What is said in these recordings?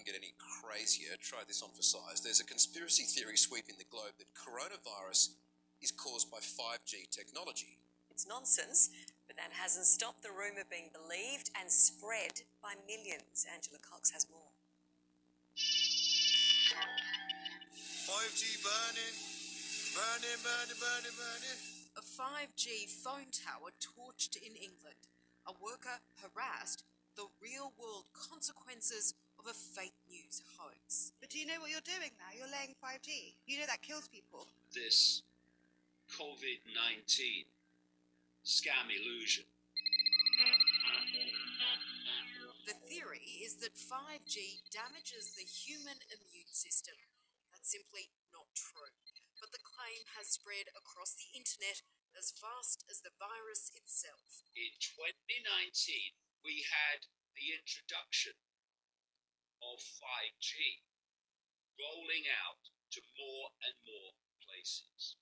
couldn't get any crazier. Try this on for size. There's a conspiracy theory sweeping the globe that coronavirus is caused by 5G technology. It's nonsense, but that hasn't stopped the rumour being believed and spread by millions. Angela Cox has more. 5G burning. A 5G phone tower torched in England. A worker harassed. The real-world consequences of a fake news hoax. But do you know what you're doing now? You're laying 5G. You know that kills people. This COVID-19 scam illusion. The theory is that 5G damages the human immune system. That's simply not true. But the claim has spread across the internet as fast as the virus itself. In 2019, we had the introduction of 5G rolling out to more and more places.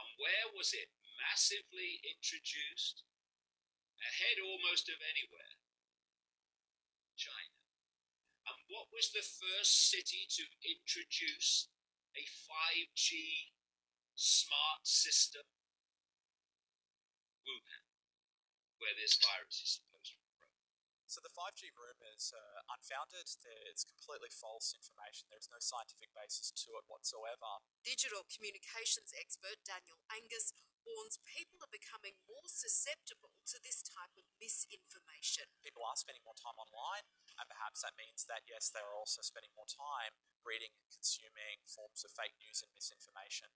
And where was it massively introduced? Ahead almost of anywhere. China. And what was the first city to introduce a 5G smart system? Wuhan, where this virus is supposed to grow. So the 5G rumours are unfounded. It's completely false information. There's no scientific basis to it whatsoever. Digital communications expert Daniel Angus warns people are becoming more susceptible to this type of misinformation. People are spending more time online, and perhaps that means that, yes, they're also spending more time reading and consuming forms of fake news and misinformation.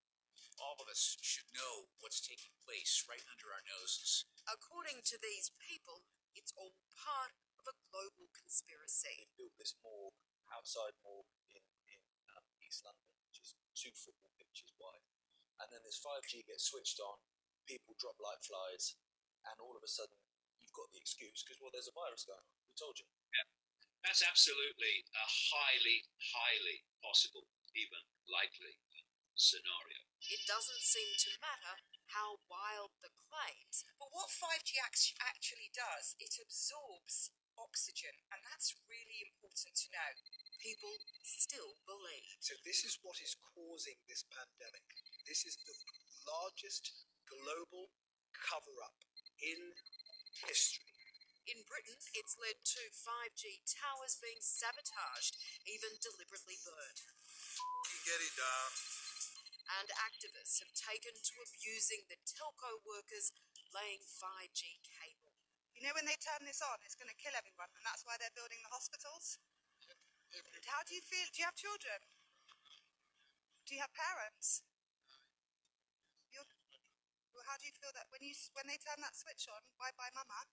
All of us should know what's taking place right under our noses. According to these people, it's all part of a global conspiracy. They built this morgue, outside morgue in East London, which is 2 football pitches wide. And then this 5G gets switched on, people drop like flies, and all of a sudden you've got the excuse because, well, there's a virus going on. We told you. Yeah. That's absolutely a highly possible, even likely scenario. It doesn't seem to matter how wild the claims. But what 5G actually does, it absorbs oxygen, and that's really important to know. People still believe. So this is what is causing this pandemic. This is the largest global cover-up in history. In Britain, it's led to 5G towers being sabotaged, even deliberately burned. Get it down. And activists have taken to abusing the telco workers laying 5G cable. You know when they turn this on, it's going to kill everyone, and that's why they're building the hospitals? And how do you feel? Do you have children? Do you have parents? Well, how do you feel that when they turn that switch on, bye-bye mama,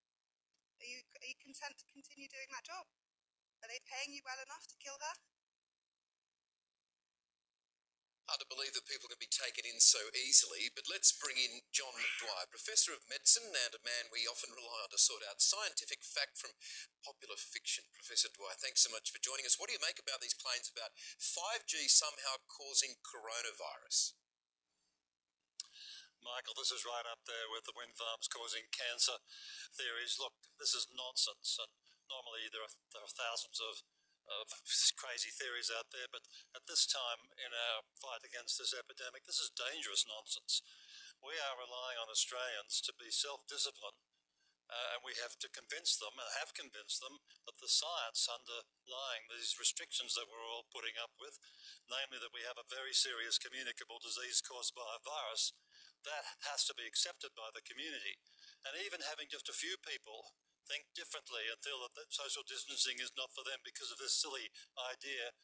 are you content to continue doing that job? Are they paying you well enough to kill her? Hard to believe that people can be taken in so easily, but let's bring in John Dwyer, Professor of Medicine and a man we often rely on to sort out scientific fact from popular fiction. Professor Dwyer, thanks so much for joining us. What do you make about these claims about 5G somehow causing coronavirus? Michael, this is right up there with the wind farms causing cancer theories. Look, this is nonsense, and normally there are thousands of crazy theories out there, but at this time in our fight against this epidemic, this is dangerous nonsense. We are relying on Australians to be self-disciplined, and we have to convince them, and have convinced them, that the science underlying these restrictions that we're all putting up with, namely that we have a very serious communicable disease caused by a virus, that has to be accepted by the community. And even having just a few people think differently and feel that social distancing is not for them because of this silly idea,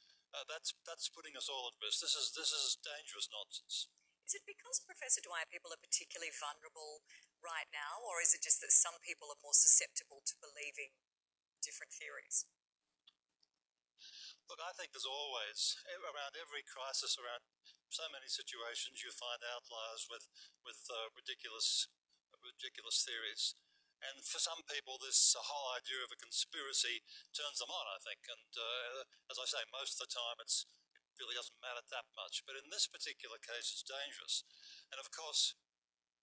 that's putting us all at risk. This is dangerous nonsense. Is it because, Professor Dwyer, people are particularly vulnerable right now, or is it just that some people are more susceptible to believing different theories? Look, I think there's always, around every crisis, around so many situations, you find outliers with ridiculous theories. And for some people, this whole idea of a conspiracy turns them on, I think. And as I say, most of the time it really doesn't matter that much. But in this particular case, it's dangerous. And of course,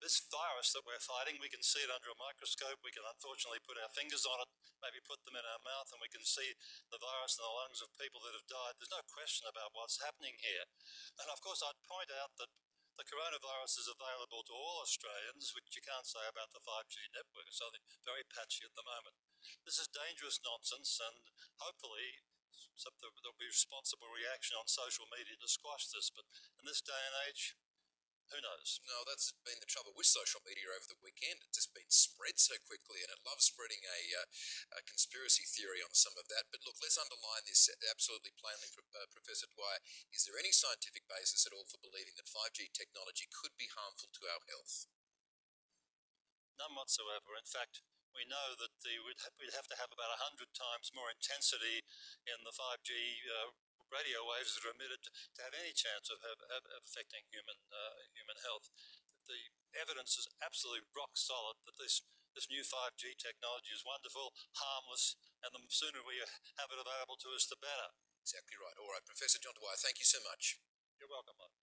this virus that we're fighting, we can see it under a microscope. We can unfortunately put our fingers on it, maybe put them in our mouth, and we can see the virus in the lungs of people that have died. There's no question about what's happening here. And of course, I'd point out that the coronavirus is available to all Australians, which you can't say about the 5G network. It's only very patchy at the moment. This is dangerous nonsense, and hopefully there'll be responsible reaction on social media to squash this. But in this day and age, who knows? No, that's been the trouble with social media over the weekend. It's just been spread so quickly, and it loves spreading a conspiracy theory on some of that. But look, let's underline this absolutely plainly, Professor Dwyer. Is there any scientific basis at all for believing that 5G technology could be harmful to our health? None whatsoever. In fact, we know that we'd have to have about 100 times more intensity in the 5G radio waves that are emitted to have any chance of affecting human health. The evidence is absolutely rock solid that this new 5G technology is wonderful, harmless, and the sooner we have it available to us, the better. Exactly right. All right, Professor John Dwyer, thank you so much. You're welcome, mate.